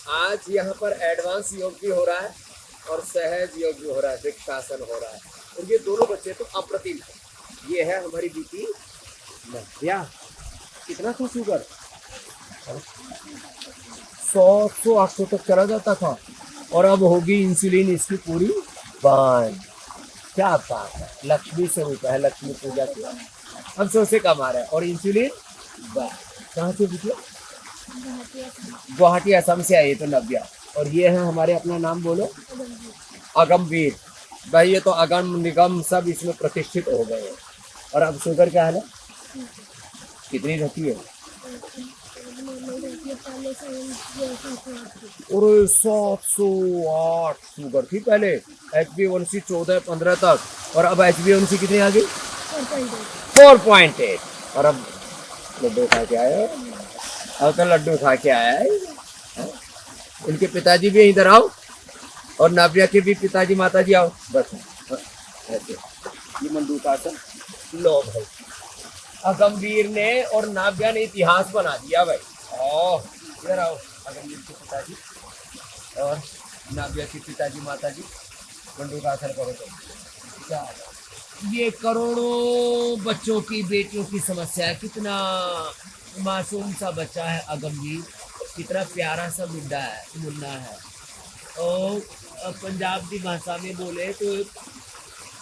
आज यहाँ पर एडवांस योग भी हो रहा है और सहज योग भी हो रहा है, वृक्षासन हो रहा है। और ये दोनों बच्चे तो अप्रतिम है। ये है हमारी बीती नव्या। कितना था शुगर? 100 800 तक चला जाता था और अब होगी इंसुलिन इसकी पूरी बंद। क्या बात है, लक्ष्मी स्वरूप है, लक्ष्मी पूजा की। अब से कमा रहा है और इंसुलिन बंद। कहाँ से बिटिया? गुवाहाटी असम से आई तो नव्या। और ये है हमारे, अपना नाम बोलो। अगमवीर। भाई ये तो अगम निगम सब इसमें प्रतिष्ठित हो गए हैं। और अब शुगर क्या है ना, कितनी रहती है? और 708 शुगर थी पहले। HbA1c 14-15 तक और अब HbA1c कितनी आ गई? 4.8। और अब लड्डू खा के आया, अब तो लड्डू खा के आया है। इनके पिताजी भी इधर आओ और नाव्या के भी पिताजी माताजी आओ। बस ऐसे ये मंडूकासन लो भाई। अगमवीर ने और नाव्या ने इतिहास बना दिया भाई। इधर आओ, अगमवीर के पिताजी और नाव्या के पिताजी माताजी मंडूकासन करो तो। ये करोड़ों बच्चों की, बेटियों की समस्या है। कितना मासूम सा बच्चा है अगमवीर, कितना प्यारा सा मुन्ना है। और पंजाब की भाषा में बोले तो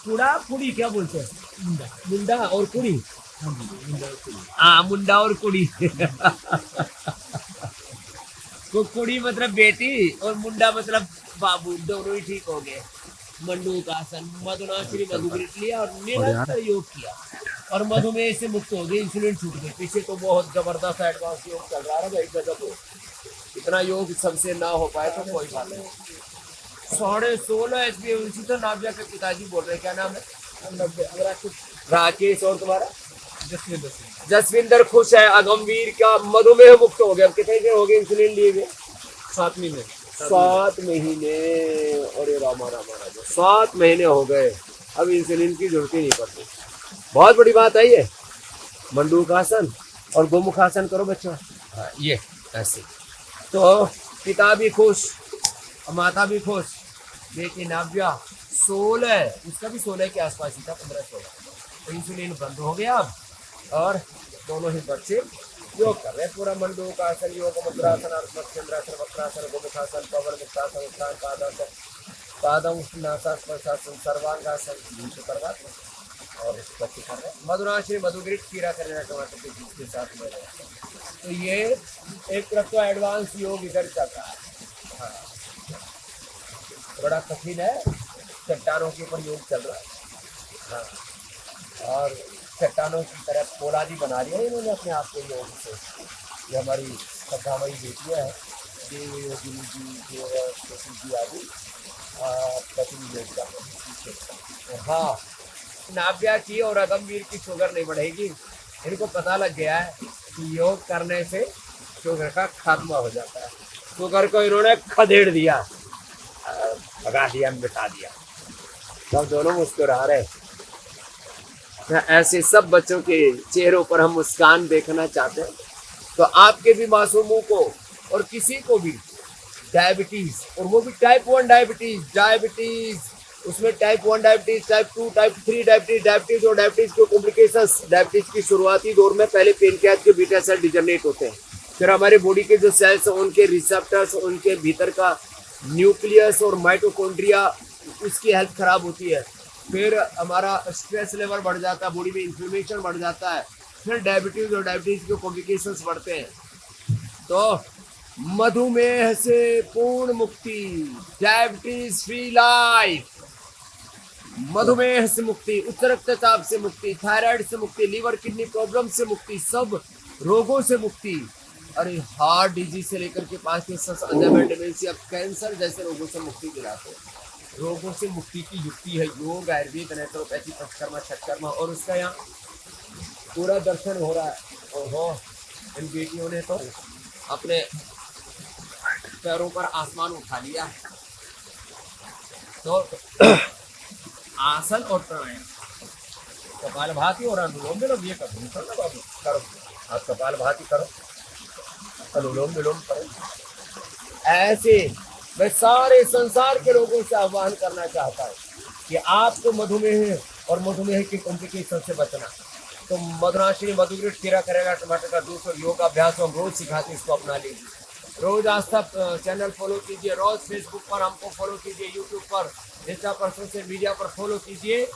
कुड़ा कुड़ी क्या बोलते हैं? मुंडा और कुड़ी। हाँ, मुंडा और कुड़ी। तो कुड़ी मतलब बेटी और मुंडा मतलब बाबू, दोनों ही ठीक हो गए। मंडूकासन, मधुनाश्री मधुग्रिट लिया और निरंतर योग किया और मधुमेह से मुक्त हो गए, इंसुलिन छूट गए। पीछे तो बहुत जबरदस्त एडवांस योग चल रहा है भाई, गजब। इतना योग सबसे ना हो पाए तो कोई बात नहीं। 16.5 HbA1c तो नाव्या के पिताजी बोल रहे, क्या नाम है? राकेश। और तुम्हारा? जसविंदर खुश है। अगमवीर का मधुमेह मुक्त हो गया। अब कितने दिन हो गए इंसुलिन लिए हुए? 7 महीने। 7 महीने। अरे रामा रामा रामा, 7 महीने हो गए, अब इंसुलिन की जरूरत ही नहीं पड़ती। बहुत बड़ी बात है ये। मंडूकासन और गोमुखासन करो बच्चों। हाँ, ये ऐसे तो पिता भी खुश, माता भी खुश। बेटी नाव्या 16, उसका भी 16 के आसपास ही था, 15-16। इंसुलिन बंद हो गया अब और दोनों ही बच्चे योग कर रहे हैं। पूरा मंडूकासन, योग मुद्रासन, मत्स्येंद्रासन, वक्रासन, गोमुखासन, पवन मुक्तासन, उत्थान पादासन, पादम नासा स्पर्शासन, सर्वांगासन करवाते और बच्चे कर रहे हैं। मधुनाश्री मधुग्रिट कीड़ा करने टमाटर के बीज के साथ में। तो ये एक तरफ तो एडवांस योग इधर चल रहा है। हाँ, बड़ा कठिन है, चट्टानों के ऊपर योग चल रहा है। हाँ, और चट्टानों की तरह पोलादी बना रही है इन्होंने अपने आप को योग से। ये हमारी श्रद्धामयी बेटियाँ हैं, देव योगिनी जी, देव जी आदि प्रतिनिधियों का। हाँ, नाव्या की और अगमवीर की शुगर नहीं बढ़ेगी। इनको पता लग गया है कि योग करने से शुगर का खात्मा हो जाता है। शुगर को इन्होंने खदेड़ दिया, भगा दिया, मिटा दिया। सब दोनों मुस्कुरा रहे। ऐसे सब बच्चों के चेहरों पर हम मुस्कान देखना चाहते हैं। तो आपके भी मासूमों को और किसी को भी डायबिटीज, और वो भी टाइप 1 डायबिटीज, उसमें type 1 diabetes, type 2, type 3 diabetes और डायबिटीज के कॉम्प्लिकेशंस। डायबिटीज की शुरुआती दौर में पहले पेनक्रियाज के बीटा सेल डिजनरेट होते हैं, फिर हमारे बॉडी के जो सेल्स हैं उनके रिसेप्टर्स, उनके भीतर का न्यूक्लियस और माइटोकॉन्ड्रिया, उसकी हेल्थ खराब होती है। फिर हमारा स्ट्रेस लेवल बढ़ जाता है, बॉडी में इन्फ्लेमेशन बढ़ जाता है, फिर डायबिटीज और डायबिटीज के कॉम्प्लिकेशंस बढ़ते हैं। तो मधुमेह से पूर्ण मुक्ति, डायबिटीज फ्री लाइफ, मधुमेह से मुक्ति, उच्च रक्तचाप से मुक्ति, थायराइड से मुक्ति, लीवर किडनी प्रॉब्लम से मुक्ति, सब रोगों से मुक्ति। अरे हार्ट डिजीज से लेकर के पार्किंसंस, अल्जाइमर डिमेंशिया, कैंसर जैसे रोगों से मुक्ति दिलाते हैं। रोगों से मुक्ति की युक्ति है योग, आयुर्वेद, नेचुरोपैथी, पंचकर्मा, छठकर्मा। और उसका यहाँ पूरा दर्शन हो रहा है। ओहो, इन बेटियों ने तो अपने पैरों पर आसमान उठा लिया। तो आसन और प्राणायाम, कपालभाति और अनुलोम विलोम, ये करो ना बाबू, करो। आप कपालभाति करो, अनुलोम विलोम करो, ऐसे मैं सारे संसार के लोगों से आह्वान करना चाहता हूँ कि आपको मधुमेह और मधुमेह के कॉम्प्लिकेशन से बचना, तो मधुनाशिनी मधुग्रिट खीरा करेला टमाटर का जूस और योग अभ्यास हम रोज सिखाते, इसको अपना लीजिए। रोज आस्था चैनल फॉलो कीजिए, रोज फेसबुक पर हमको फॉलो कीजिए, यूट्यूब पर, इंस्टा पर, सोशल मीडिया पर फॉलो कीजिए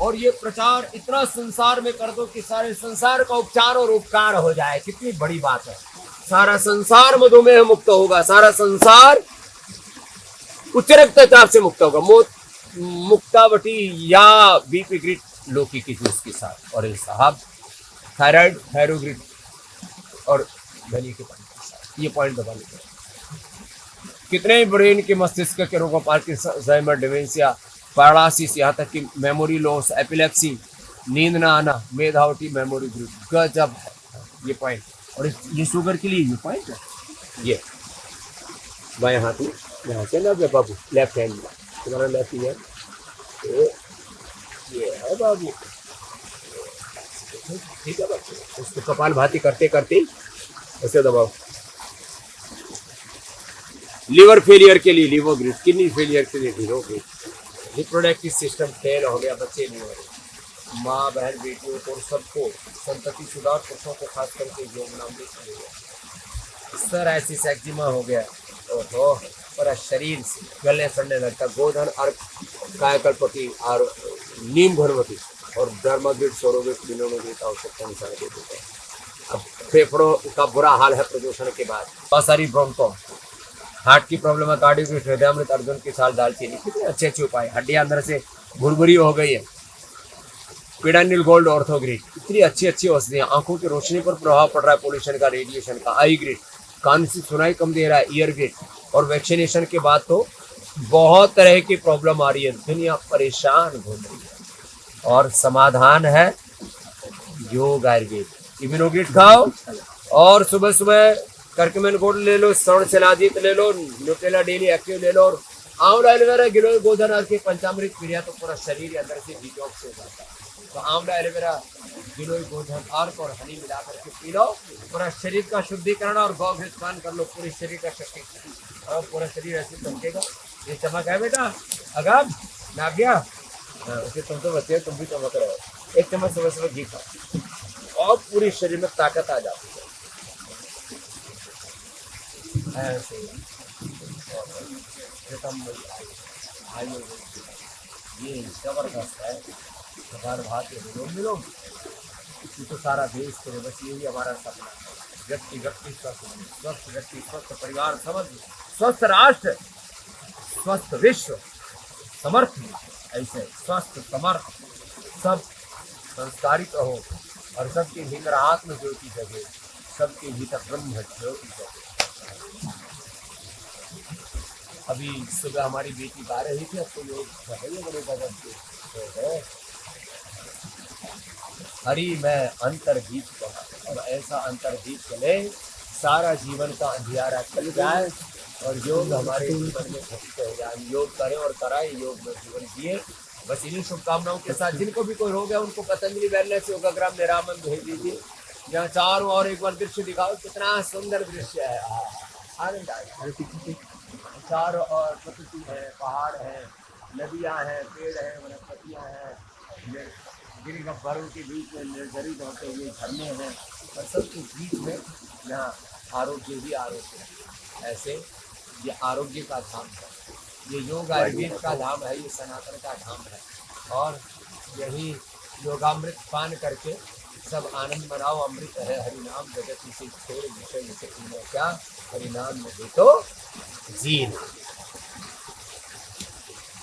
और ये प्रचार इतना संसार में कर दो कि सारे संसार का उपचार और उपकार हो जाए। कितनी बड़ी बात है, सारा संसार मधुमेह मुक्त होगा, सारा संसार उच्च रक्तचाप से मुक्त होगा, मुक्तावटी या बीपी ग्रिट लौकी की जूस के साथ, और ये साहब थायराइड थायरोग्रिट और धनी के पानी के साथ, ये पॉइंट दबा लीजिए। कितने ब्रेन के मस्तिष्क के रोगों, पार्किंसन, अल्जाइमर, डिमेंशिया, पैरालिसिस, यहाँ तक कि मेमोरी लॉस, एपिलेप्सी, नींद ना आना, मेधावटी मेमोरी ग्रिट, गजब है ये पॉइंट। और ये शुगर के लिए ये पॉइंट है। ये बाएं हाथ में यहाँ से ना बाबू, लेफ्ट हैंड में तुम्हारा लेफ्ट ईयर, ये है बाबू, ठीक है बाबू। उसको कपाल भाती करते करते ऐसे दबाओ। लिवर फेलियर के लिए लिवोग्रिड, किडनी फेलियर के लिए हीरोग्रिड, रिप्रोडक्टिव सिस्टम फेल हो गया, बच्चे नहीं हो रहे, माँ बहन बेटियों को सबको, संतति सुधार पुरुषों को खास करके योगनामृत मिलेगा। सर ऐसी एक्जिमा हो गया, ओहो, पूरा शरीर से गलने सड़ने लगता, गोधन अर्क कायकल्पति और नीम घनवती और डर्माग्रिड सोरोग्रिड लिनोग्रिड आवश्यकता अनुसार दे देते हैं। अब फेफड़ों का बुरा हाल है प्रदूषण के बाद, बहुत सारी ब्रोंको, हार्ट की प्रॉब्लम है, कार्डियोग्रिड, हृदयामृत, अर्जुन की साल, दालचीनी, कितने अच्छे अच्छे उपाय। हड्डियां अंदर से भुरभुरी हो गई है, पिडानिल गोल्ड ऑर्थोग्रिड, इतनी अच्छी अच्छी औषधियां। आंखों की रोशनी पर प्रभाव पड़ रहा है पोल्यूशन का, रेडिएशन का, आई ग्रिड, कान से सुनाई कम दे रहा है, ईयर ग्रिड। और वैक्सीनेशन के बाद तो बहुत तरह की प्रॉब्लम आ रही है, दुनिया परेशान घूम रही है और समाधान है योग आयुर्वेद। इम्यूनोग्रिड खाओ और सुबह सुबह करकमेन गोल्ड ले लो, स्वर्ण शिलाजीत ले लो, न्यूट्रेला डेली एक्टिव ले लो और आंवला एलोवेरा गिलोय गोधन अर्क के पंचामृत क्रिया, तो पूरा शरीर अंदर से डिटॉक्स हो जाता है। तो आंवला एलोवेरा गिलोय गोधन अर्क और हनी मिला करके पी लो, पूरा शरीर का शुद्धिकरण और गौ घृत पान कर लो, पूरे शरीर का शक्ति और पूरा शरीर ऐसे चमकेगा। ये चमक है बेटा, अगम ना गया, उसे तुम तो बच्चे, तुम भी चमक रहे हो। एक चम्मच सुबह सुबह घी खाओ और पूरे शरीर में ताकत आ जाती है। ऐसे ये जबरदस्त है, प्रसार भात मिलो, ये तो सारा देश करे, बस यही हमारा सपना है। व्यक्ति व्यक्ति स्वस्थ, स्वस्थ व्यक्ति स्वस्थ परिवार, समझ स्वस्थ राष्ट्र, स्वस्थ विश्व, समर्थ ऐसे स्वस्थ समर्थ, सब संस्कारित हो और सबके भीतर आत्म ज्योति जगे, सबके भीतर ब्रह्म ज्योति जगे। अभी सुबह हमारी बेटी गा रही थी, अब तो लोग बड़े गजब के, हरि मैं अंतर्गीत कहा, और ऐसा अंतर्गीत चले सारा जीवन का अंधियारा चल जाए और योग हमारे जीवन में घटित हो जाए। योग करें और कराएं, योग में जीवन जिए। बस इन्हीं शुभकामनाओं के साथ जिनको भी कोई रोग है उनको पतंजलि वेलनेस योगाग्राम निरामन भेज दीजिए। यहाँ चारों और एक बार दृश्य दिखाओ, कितना सुंदर दृश्य है, आनंद आए। चारों और प्रकृति है, पहाड़ है, नदियाँ हैं, पेड़ हैं, वनस्पतियाँ हैं, गिरी गब्बरों के बीच में निर्जरी दौड़ते हुए झरने हैं और सबके बीच में यहाँ आरोग्य ही आरोग्य है। ऐसे ये आरोग्य का धाम है, ये योग आयुर्वेद का धाम है, ये सनातन का धाम है। और यही योगामृत पान करके सब आनंद मनाओ। अमृत है हरिनाम जगत से छोड़ विषय क्या, हरिनाम में भी तो जीना।